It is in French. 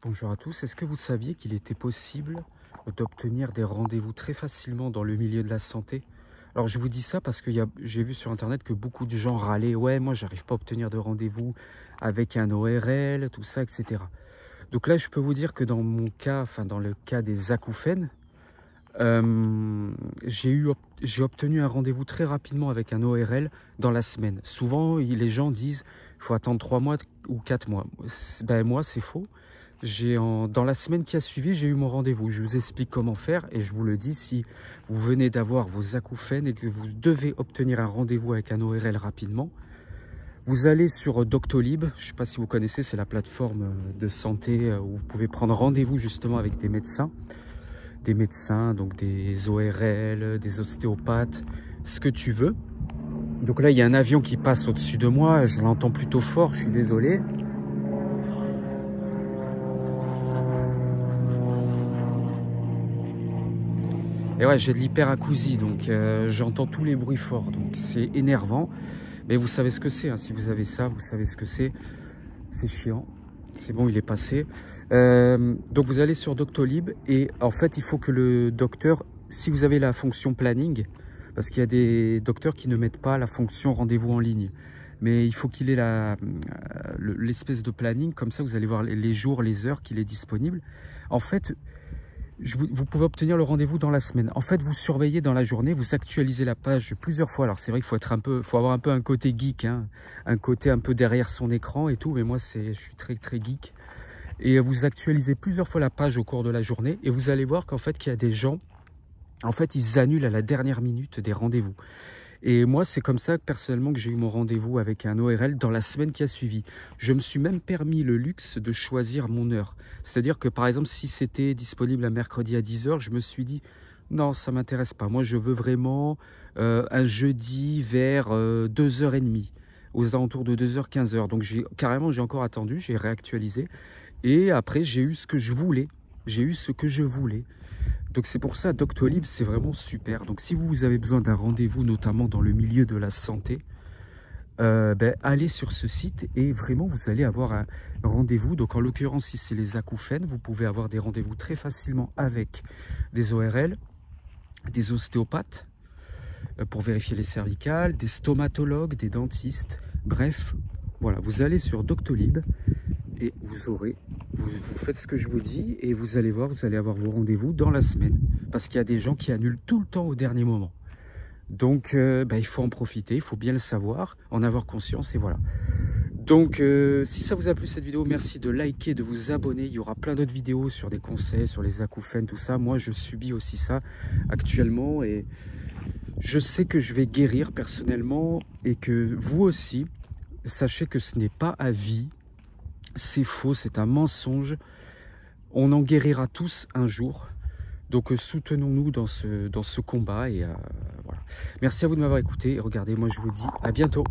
Bonjour à tous. Est-ce que vous saviez qu'il était possible d'obtenir des rendez-vous très facilement dans le milieu de la santé? Alors je vous dis ça parce que j'ai vu sur internet que beaucoup de gens râlaient. Ouais, moi j'arrive pas à obtenir de rendez-vous avec un ORL, tout ça, etc. Donc là, je peux vous dire que dans mon cas, enfin dans le cas des acouphènes, j'ai obtenu un rendez-vous très rapidement avec un ORL dans la semaine. Souvent, les gens disent il faut attendre 3 mois ou 4 mois. Ben, moi, c'est faux. Dans la semaine qui a suivi, j'ai eu mon rendez-vous. Je vous explique comment faire et je vous le dis, si vous venez d'avoir vos acouphènes et que vous devez obtenir un rendez-vous avec un ORL rapidement, vous allez sur Doctolib. Je ne sais pas si vous connaissez, c'est la plateforme de santé où vous pouvez prendre rendez-vous justement avec des médecins, donc des ORL, des ostéopathes, ce que tu veux. Donc là, il y a un avion qui passe au-dessus de moi. Je l'entends plutôt fort, je suis désolé. Et ouais, j'ai de l'hyperacousie, donc j'entends tous les bruits forts, donc c'est énervant. Mais vous savez ce que c'est, hein. Si vous avez ça, vous savez ce que c'est. C'est chiant. C'est bon, il est passé. Donc vous allez sur Doctolib et en fait, il faut que le docteur, si vous avez la fonction planning, parce qu'il y a des docteurs qui ne mettent pas la fonction rendez-vous en ligne, mais il faut qu'il ait l'espèce de planning, comme ça vous allez voir les jours, les heures qu'il est disponible. En fait, vous pouvez obtenir le rendez-vous dans la semaine. En fait, vous surveillez dans la journée, vous actualisez la page plusieurs fois. Alors c'est vrai qu'il faut avoir un peu un côté geek, hein, un côté un peu derrière son écran et tout, mais moi je suis très très geek. Et vous actualisez plusieurs fois la page au cours de la journée et vous allez voir qu'en fait qu'il y a des gens, en fait ils annulent à la dernière minute des rendez-vous. Et moi, c'est comme ça que personnellement que j'ai eu mon rendez-vous avec un ORL dans la semaine qui a suivi. Je me suis même permis le luxe de choisir mon heure. C'est-à-dire que par exemple, si c'était disponible un mercredi à 10 h, je me suis dit non, ça ne m'intéresse pas. Moi, je veux vraiment un jeudi vers 2h30, aux alentours de 2h, 15h. Donc j'ai encore attendu, j'ai réactualisé. Et après, j'ai eu ce que je voulais. J'ai eu ce que je voulais. Donc c'est pour ça, Doctolib, c'est vraiment super. Donc si vous avez besoin d'un rendez-vous, notamment dans le milieu de la santé, allez sur ce site et vraiment vous allez avoir un rendez-vous. Donc en l'occurrence, si c'est les acouphènes, vous pouvez avoir des rendez-vous très facilement avec des ORL, des ostéopathes pour vérifier les cervicales, des stomatologues, des dentistes. Bref, voilà, vous allez sur Doctolib et vous faites ce que je vous dis et vous allez voir, vous allez avoir vos rendez-vous dans la semaine. Parce qu'il y a des gens qui annulent tout le temps au dernier moment. Donc, il faut en profiter, il faut bien le savoir, en avoir conscience et voilà. Donc, si ça vous a plu cette vidéo, merci de liker, de vous abonner. Il y aura plein d'autres vidéos sur des conseils, sur les acouphènes, tout ça. Moi, je subis aussi ça actuellement et je sais que je vais guérir personnellement et que vous aussi, sachez que ce n'est pas à vie. C'est faux, c'est un mensonge. On en guérira tous un jour. Donc soutenons-nous dans ce combat. Et voilà. Merci à vous de m'avoir écouté. Et regardez, moi je vous dis à bientôt.